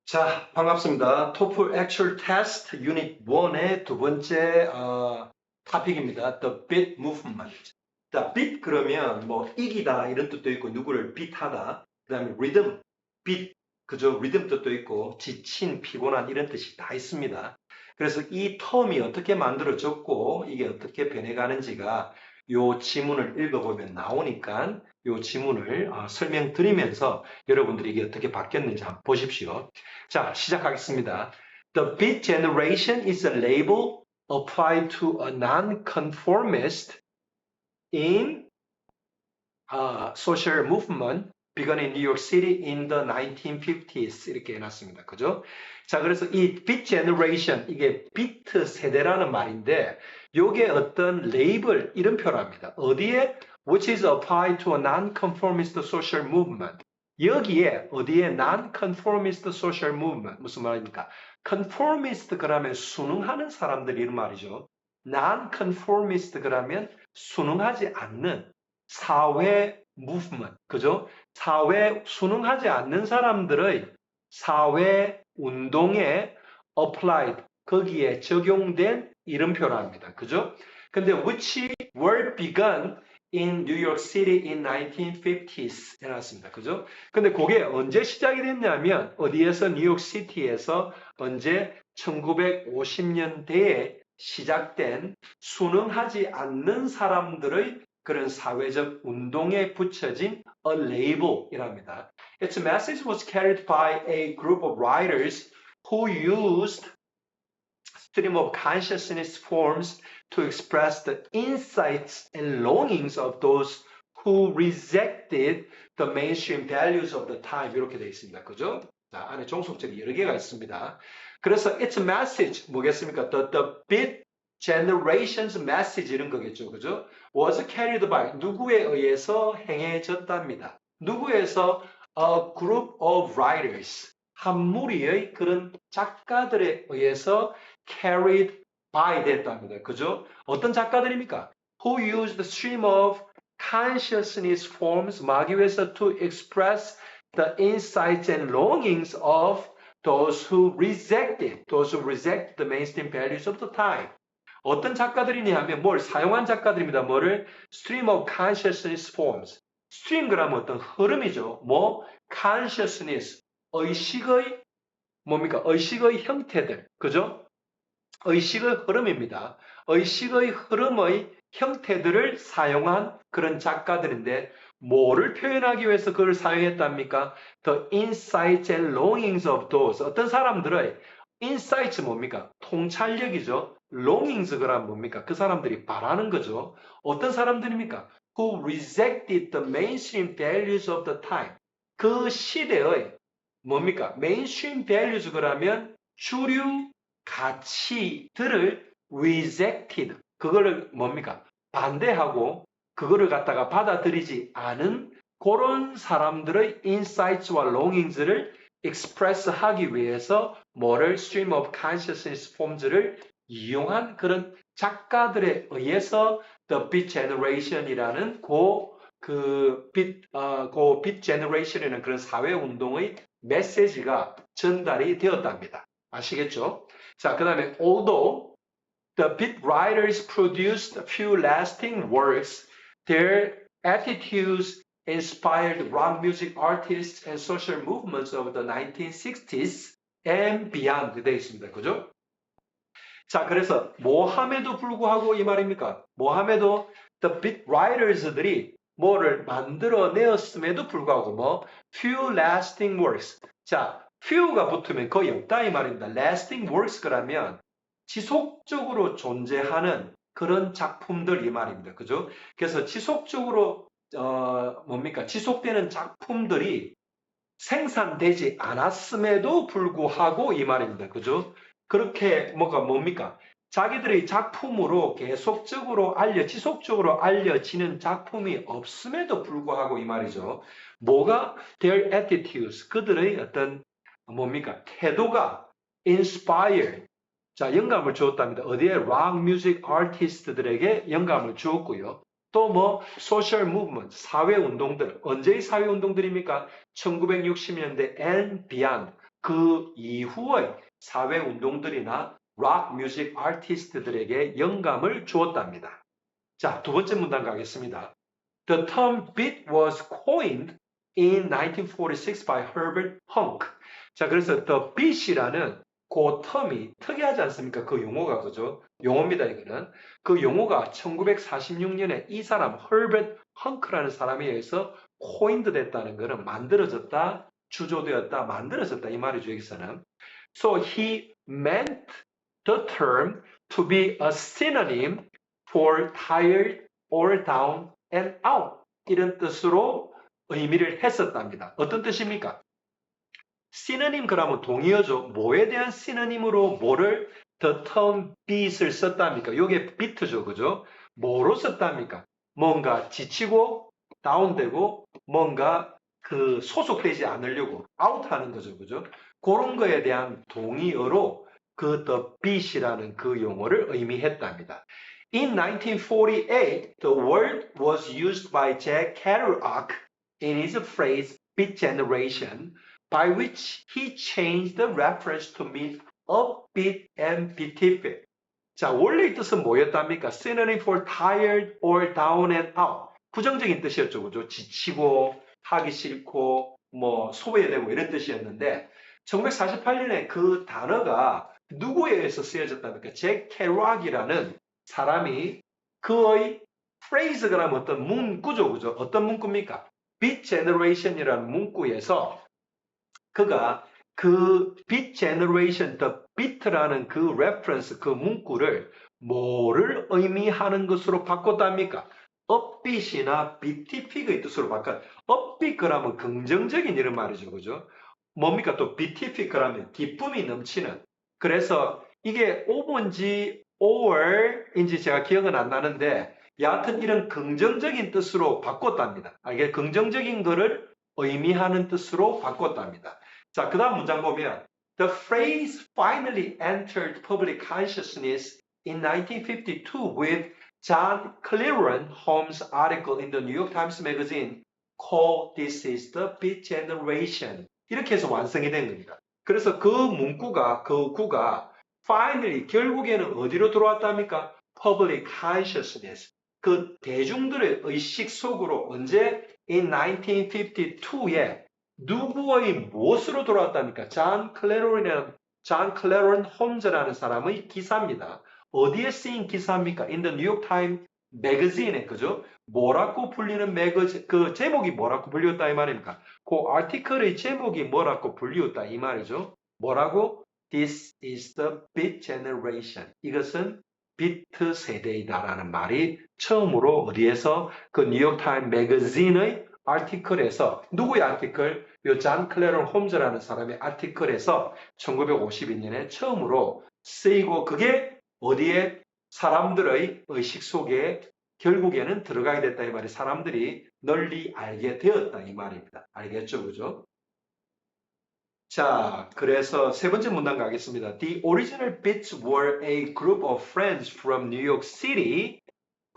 자, 반갑습니다. 토플 Actual Test 유닛 1의 두 번째 토픽입니다. The beat movement. 자, beat 그러면 뭐 이기다 이런 뜻도 있고 누구를 beat하다. 그다음에 rhythm, beat 그죠? 리듬 뜻도 있고 지친, 피곤한 이런 뜻이 다 있습니다. 그래서 이 텀이 어떻게 만들어졌고 이게 어떻게 변해가는지가 요 지문을 읽어보면 나오니까 요 지문을 설명드리면서 여러분들이 이게 어떻게 바뀌었는지 한번 보십시오. 자, 시작하겠습니다. The beat generation is a label applied to a non-conformist in social movement begun in New York City in the 1950s 이렇게 해놨습니다. 그죠? 자, 그래서 이 beat generation 이게 비트 세대라는 말인데 요게 어떤 레이블 이름표로 합니다. 어디에 which is applied to a non-conformist social movement 여기에 어디에 non-conformist social movement 무슨 말입니까? conformist 그러면 순응하는 사람들 이런 말이죠. non-conformist 그러면 순응하지 않는 사회 movement, 그죠? 사회 순응하지 않는 사람들의 사회 운동에 applied, 거기에 적용된 이름표로 합니다. 그죠? 근데 which were begun in New York City in 1950s 해놨습니다. 그죠? 근데 그게 언제 시작이 됐냐면 어디에서 뉴욕 시티에서 언제 1950년대에 시작된 순응하지 않는 사람들의 그런 사회적 운동에 붙여진 a label이랍니다. Its message was carried by a group of writers who used stream of consciousness forms to express the insights and longings of those who rejected the mainstream values of the time 이렇게 되어 있습니다. 그죠? 자, 안에 종속절이 여러 개가 있습니다. 그래서 its message 뭐겠습니까? The beat generation's message 이런 거겠죠. 그죠? was carried by 누구에 의해서 행해졌답니다. 누구에서 a group of writers 한 무리의 그런 작가들에 의해서 carried by 됐답니다. 그죠? 어떤 작가들입니까? Who used the stream of consciousness forms 막기 위해서 to express the insights and longings of those who reject the mainstream values of the time. 어떤 작가들이냐 하면 뭘 사용한 작가들입니다. 뭐를? Stream of consciousness forms. stream 그러면 어떤 흐름이죠. 뭐? consciousness. 의식의 뭡니까? 의식의 형태들. 그죠? 의식의 흐름입니다. 의식의 흐름의 형태들을 사용한 그런 작가들인데 뭐를 표현하기 위해서 그걸 사용했답니까? The insights and longings of those. 어떤 사람들의 insights 뭡니까? 통찰력이죠. longings 그란 뭡니까? 그 사람들이 바라는 거죠. 어떤 사람들입니까? Who rejected the mainstream values of the time. 그 시대의 뭡니까? mainstream values 그러면 주류 가치들을 rejected 그거를 뭡니까? 반대하고 그거를 갖다가 받아들이지 않은 그런 사람들의 insights와 longings를 express 하기 위해서 뭐를 stream of consciousness forms를 이용한 그런 작가들에 의해서 The Beat Generation이라는 그 Beat Generation이라는 그런 사회운동의 메시지가 전달이 되었답니다. 아시겠죠? 자, 그 다음에 although the beat writers produced a few lasting works, their attitudes inspired rock music artists and social movements of the 1960s and beyond 되어 있습니다. 그죠? 자, 그래서 뭐함에도 불구하고 이 말입니까? 뭐함에도 the beat writers들이 뭐를 만들어내었음에도 불구하고 뭐 few lasting works. 자, few가 붙으면 거의 없다 이 말입니다. lasting works 그러면 지속적으로 존재하는 그런 작품들 이 말입니다. 그죠? 그래서 지속적으로 뭡니까? 지속되는 작품들이 생산되지 않았음에도 불구하고 이 말입니다. 그죠? 그렇게 뭡니까? 자기들의 작품으로 계속적으로 지속적으로 알려지는 작품이 없음에도 불구하고 이 말이죠. 뭐가? Their attitudes. 그들의 어떤 뭡니까? 태도가 inspire. 자, 영감을 주었답니다. 어디에? 락 뮤직 아티스트들에게 영감을 주었고요. 또 뭐 소셜 무브먼트, 사회 운동들. 언제의 사회 운동들입니까? 1960년대 and beyond. 그 이후의 사회 운동들이나 락 뮤직 아티스트들에게 영감을 주었답니다. 자, 두 번째 문단 가겠습니다. The term beat was coined in 1946 by Herbert Hunk. 자, 그래서 the beat이라는 그 term이 특이하지 않습니까? 그 용어가 그죠? 용어입니다, 이거는. 그 용어가 1946년에 이 사람 Herbert Hunk라는 사람에 의해서 coined 됐다는 것은 만들어졌다, 주조되었다, 만들어졌다 이 말이죠, 여기서는. So he meant the term to be a synonym for tired or down and out 이런 뜻으로 의미를 했었답니다. 어떤 뜻입니까? 시너님 그러면 동의어죠. 뭐에 대한 시너님으로 뭐를 the term beat을 썼답니까? 요게 비트죠. 그죠? 뭐로 썼답니까? 뭔가 지치고 다운되고 뭔가 그 소속되지 않으려고 아웃하는 거죠. 그죠? 그런 거에 대한 동의어로 그 the beat이라는 그 용어를 의미했답니다. In 1948, the word was used by Jack Kerouac in his phrase Beat Generation, by which he changed the reference to mean upbeat and beatific. 자, 원래 이 뜻은 뭐였답니까? Synonym for tired or down and out. 부정적인 뜻이었죠. 그죠? 지치고, 하기 싫고, 뭐, 소외되고 이런 뜻이었는데, 1948년에 그 단어가 누구에 의해서 쓰여졌답니까? 잭 캐락이라는 사람이 그의 phrase가 라면 어떤 문구죠. 그죠? 어떤 문구입니까? Beat Generation이라는 문구에서 그가 그 Beat Generation, The Beat라는 그 reference, 그 문구를 뭐를 의미하는 것으로 바꿨답니까? upbeat이나 beatific의 뜻으로 바꿔. upbeat 그러면 긍정적인 이런 말이죠. 그죠? 뭡니까? 또 beatific 그러면 기쁨이 넘치는. 그래서 이게 오번지 5월인지 제가 기억은 안 나는데 여하튼 이런 긍정적인 뜻으로 바꿨답니다. 이게 긍정적인 거를 의미하는 뜻으로 바꿨답니다. 자, 그 다음 문장 보면 The phrase finally entered public consciousness in 1952 with John Cleron Holmes' article in the New York Times Magazine called This is the Beat Generation. 이렇게 해서 완성이 된 겁니다. 그래서 그 문구가, 그 구가 finally 결국에는 어디로 들어왔답니까? Public consciousness. 그 대중들의 의식 속으로 언제? In 1952에 누구의 무엇으로 돌아왔답니까? 존 클레론 홈즈라는 사람의 기사입니다. 어디에 쓰인 기사입니까? In the New York Times Magazine에, 그죠? 뭐라고 불리는 매거진, 그 제목이 뭐라고 불리웠다 이 말입니까? 그 아티클의 제목이 뭐라고 불리웠다 이 말이죠. 뭐라고? This is the Beat Generation. 이것은 비트 세대이다라는 말이 처음으로 어디에서 그 뉴욕 타임 매거진의 아티클에서 누구의 아티클? 요 존 클레런 홈즈라는 사람의 아티클에서 1952년에 처음으로 쓰이고 그게 어디에 사람들의 의식 속에 결국에는 들어가게 됐다 이 말이 사람들이 널리 알게 되었다 이 말입니다. 알겠죠? 그죠? 자, 그래서 세 번째 문단 가겠습니다. The original Beats were a group of friends from New York City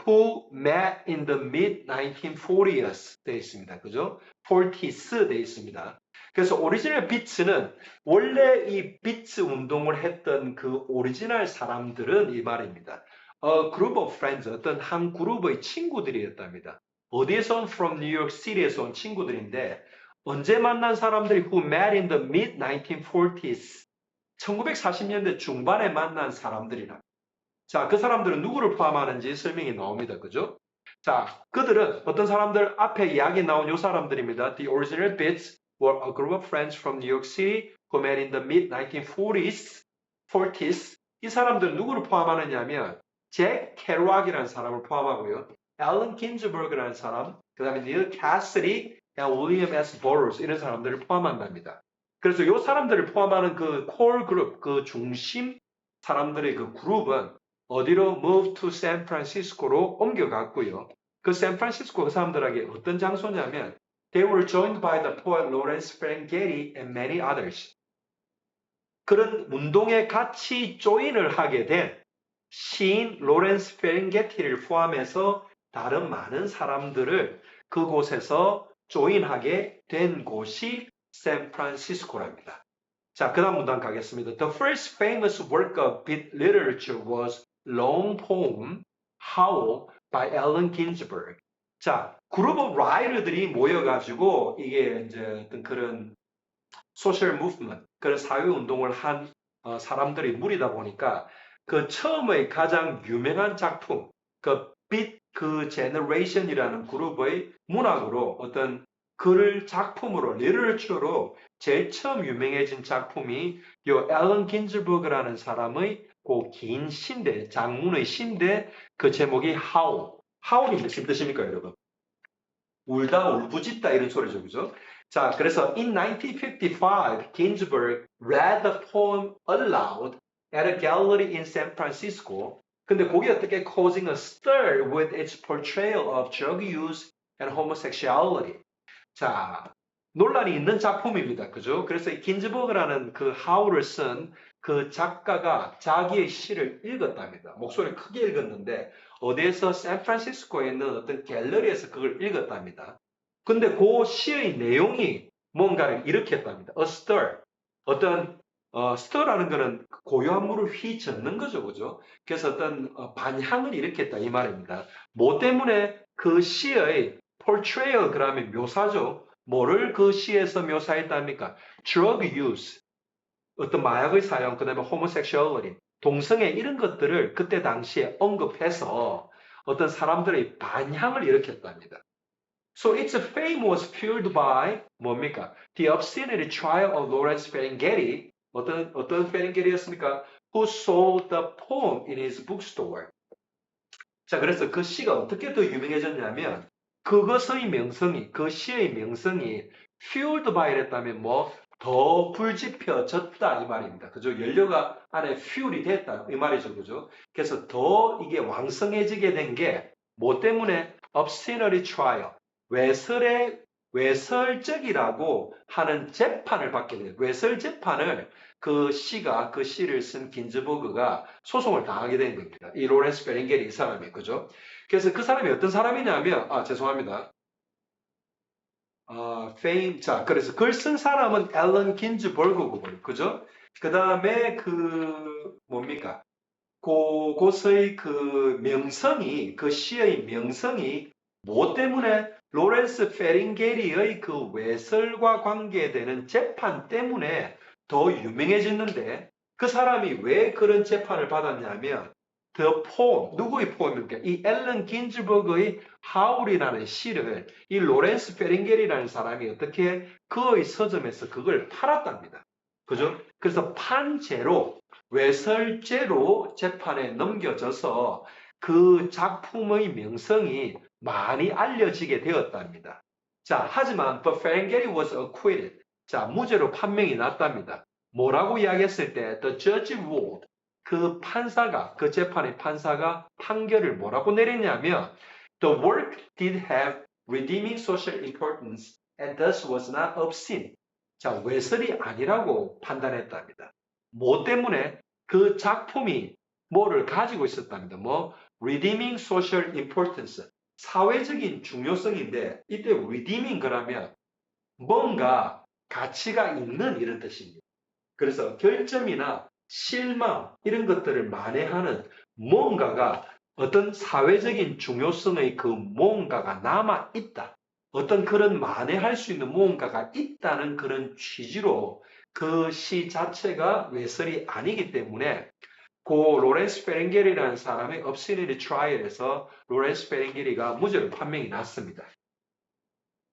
who met in the mid-1940s 되어 있습니다. 그죠? 40s 되어 있습니다. 그래서 오리지널 비츠는 원래 이 비츠 운동을 했던 그 오리지널 사람들은 이 말입니다. A group of friends, 어떤 한 그룹의 친구들이었답니다. 어디에서 온? From New York City에서 온 친구들인데 언제 만난 사람들이 who met in the mid-1940s 1940년대 중반에 만난 사람들이라. 자, 그 사람들은 누구를 포함하는지 설명이 나옵니다. 그죠? 자, 그들은 어떤 사람들 앞에 이야기 나온 요 사람들입니다. The original Beats were a group of friends from New York City who met in the mid-1940s. 40s. 이 사람들은 누구를 포함하느냐면 잭 캐락이라는 사람을 포함하고요. 앨런 긴즈버그라는 사람, 그 다음에 닐 캐시디, 윌리엄 S. 버러스 이런 사람들을 포함한답니다. 그래서 이 사람들을 포함하는 그 콜 그룹, 그 중심 사람들의 그 그룹은 어디로 move to San Francisco로 옮겨갔고요. 그 샌프란시스코 그 사람들에게 어떤 장소냐면 they were joined by the poet Lawrence Ferlinghetti and many others. 그런 운동에 같이 조인을 하게 된 시인 로렌스 페링게티를 포함해서 다른 많은 사람들을 그곳에서 조인하게 된 곳이 샌프란시스코랍니다. 자, 그 다음 문단 가겠습니다. The first famous work of beat literature was Long Poem, Howl by Allen Ginsberg. 자, 그룹 오브 라이터들이 모여가지고 이게 이제 어떤 그런 소셜 무브먼트, 그런 사회 운동을 한 사람들이 무리다 보니까 그 처음의 가장 유명한 작품, 그 빛 그 제너레이션이라는 그룹의 문학으로 어떤 글 작품으로 리터처로 제일 처음 유명해진 작품이 요 앨런 긴즈버그라는 사람의 그 긴 신대, 장문의 신대 그 제목이 하울. 하울이 무슨 뜻입니까, 여러분? 울다, 울부짖다 이런 소리죠, 그죠? 자, 그래서 in 1955, Ginsberg read the poem aloud at a gallery in San Francisco. 근데 그게 어떻게 causing a stir with its portrayal of drug use and homosexuality. 자, 논란이 있는 작품입니다. 그죠? 그래서 이 긴즈버그라는 그 하울을 쓴 그 작가가 자기의 시를 읽었답니다. 목소리를 크게 읽었는데 어디에서 샌프란시스코에 있는 어떤 갤러리에서 그걸 읽었답니다. 근데 그 시의 내용이 뭔가를 일으켰답니다. A stir. 어떤 stir라는 거는 고요한 물을 휘젓는 거죠. 그죠? 그래서 어떤 반향을 일으켰다 이 말입니다. 뭐 때문에 그 시의 portrayal 그러면 묘사죠. 뭐를 그 시에서 묘사했답니까? drug use, 어떤 마약의 사용, 그 다음에 homosexuality, 동성애 이런 것들을 그때 당시에 언급해서 어떤 사람들의 반향을 일으켰답니다. So its fame was fueled by 뭡니까? The obscenity trial of Lawrence Ferlinghetti. 어떤 페링게리였습니까? Who sold the poem in his bookstore. 자, 그래서 그 시가 어떻게 더 유명해졌냐면 그것의 명성이, 그 시의 명성이 fueled by 랬다면 뭐 더 불지펴졌다 이 말입니다. 그죠? 연료가 안에 fuel이 됐다 이 말이죠. 그죠? 그래서 더 이게 왕성해지게 된 게 뭐 때문에 obscenity trial, 외설적이라고 하는 재판을 받게 돼요. 외설 재판을 그 시를 쓴 긴즈버그가 소송을 당하게 된 겁니다. 이 로렌스 베링게리 이 사람이, 그죠? 그래서 그 사람이 어떤 사람이냐면, 죄송합니다. 자, 그래서 글 쓴 사람은 앨런 긴즈버그고, 그죠? 그 다음에 뭡니까? 그곳의 그 명성이, 그 시의 명성이 뭐 때문에 로렌스 페링게리의 그 외설과 관계되는 재판 때문에 더 유명해졌는데 그 사람이 왜 그런 재판을 받았냐면 The Poem, 누구의 포엠입니까? 이 앨런 긴즈버그의 하울이라는 시를 이 로렌스 페링게리라는 사람이 어떻게 그의 서점에서 그걸 팔았답니다. 그죠? 그래서 판죄로 외설죄로 재판에 넘겨져서 그 작품의 명성이 많이 알려지게 되었답니다. 자, 하지만 but Ferengeri was acquitted. 자, 무죄로 판명이 났답니다. 뭐라고 이야기했을 때 the judge ruled. 그 판사가, 그 재판의 판사가 판결을 뭐라고 내렸냐면 the work did have redeeming social importance and thus was not obscene. 자, 외설이 아니라고 판단했답니다. 뭐 때문에? 그 작품이 뭐를 가지고 있었답니다. 뭐 redeeming social importance, 사회적인 중요성인데 이때 redeeming 그러면 뭔가 가치가 있는 이런 뜻입니다. 그래서 결점이나 실망 이런 것들을 만회하는 뭔가가 어떤 사회적인 중요성의 그 뭔가가 남아 있다. 어떤 그런 만회할 수 있는 무언가가 있다는 그런 취지로 그 시 자체가 외설이 아니기 때문에 그 로렌스 페링게리라는 사람의 obscenity trial에서 로렌스 페링게리가 무죄로 판명이 났습니다.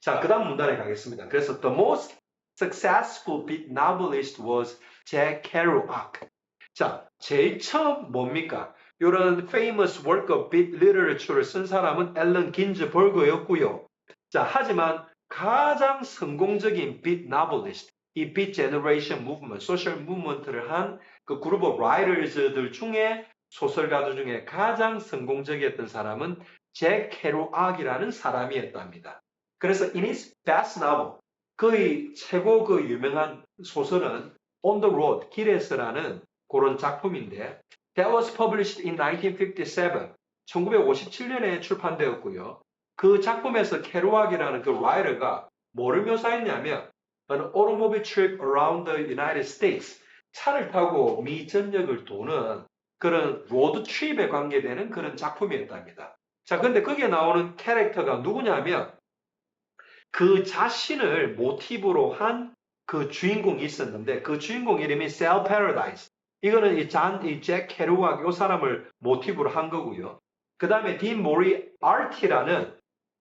자, 그 다음 문단에 가겠습니다. 그래서 the most successful beat novelist was Jack Kerouac. 자, 제일 처음 뭡니까? 이런 famous work of beat literature를 쓴 사람은 앨런 긴즈버그였고요. 자, 하지만 가장 성공적인 beat novelist, 이 beat generation movement, social movement를 한 그 그룹 오브 라이터즈들 중에 소설가들 중에 가장 성공적이었던 사람은 잭 케루악이라는 사람이었답니다. 그래서 in his best novel, 그의 최고 그 유명한 소설은 On the Road, 길에서라는 그런 작품인데 that was published in 1957, 1957년에 출판되었고요. 그 작품에서 케루악이라는 그 라이터가 뭐를 묘사했냐면 An automobile trip around the United States. 차를 타고 미 전역을 도는 그런 로드 트립에 관계되는 그런 작품이었답니다. 자, 근데 거기에 나오는 캐릭터가 누구냐면 그 자신을 모티브로 한 그 주인공이 있었는데 그 주인공 이름이 셀 패러다이스. 이거는 이잭 케루악 이 사람을 모티브로 한 거고요. 그 다음에 딘 모리 아티라는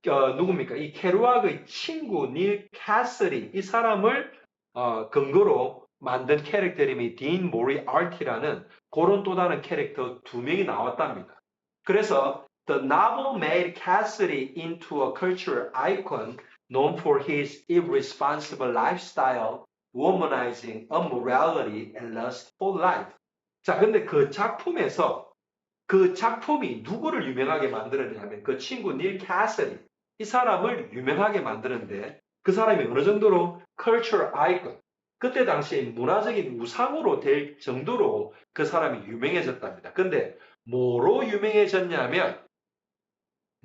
누굽니까? 이 케루악의 친구 닐 캐서리 이 사람을 근거로 만든 캐릭터 이름이 딘 모리 아티라는 그런 또 다른 캐릭터 두 명이 나왔답니다. 그래서 The novel made Cassidy into a cultural icon known for his irresponsible lifestyle, womanizing, immorality, and lustful life. 자, 근데 그 작품에서 그 작품이 누구를 유명하게 만들었냐면 그 친구 닐 캐서디 이 사람을 유명하게 만드는데 그 사람이 어느 정도로 cultural icon 그때 당시 문화적인 우상으로 될 정도로 그 사람이 유명해졌답니다. 근데 뭐로 유명해졌냐면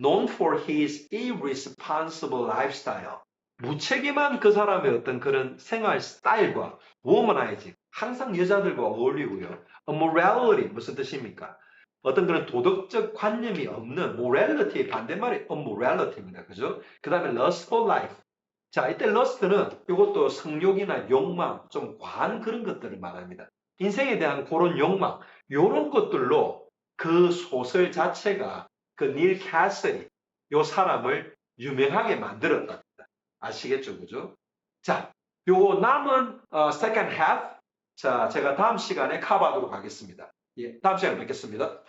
known for his irresponsible lifestyle. 무책임한 그 사람의 어떤 그런 생활 스타일과 womanizing, 항상 여자들과 어울리고요. immorality, 무슨 뜻입니까? 어떤 그런 도덕적 관념이 없는 morality의 반대말이 immorality입니다. 그죠? 그 다음에 lustful life. 자, 이때 lust는 이것도 성욕이나 욕망, 좀 과한 그런 것들을 말합니다. 인생에 대한 그런 욕망, 이런 것들로 그 소설 자체가 그 닐 캐서디, 요 사람을 유명하게 만들었답니다. 아시겠죠? 그죠? 자, 요 남은 second half, 자, 제가 다음 시간에 커버하도록 하겠습니다. 예, 다음 시간에 뵙겠습니다.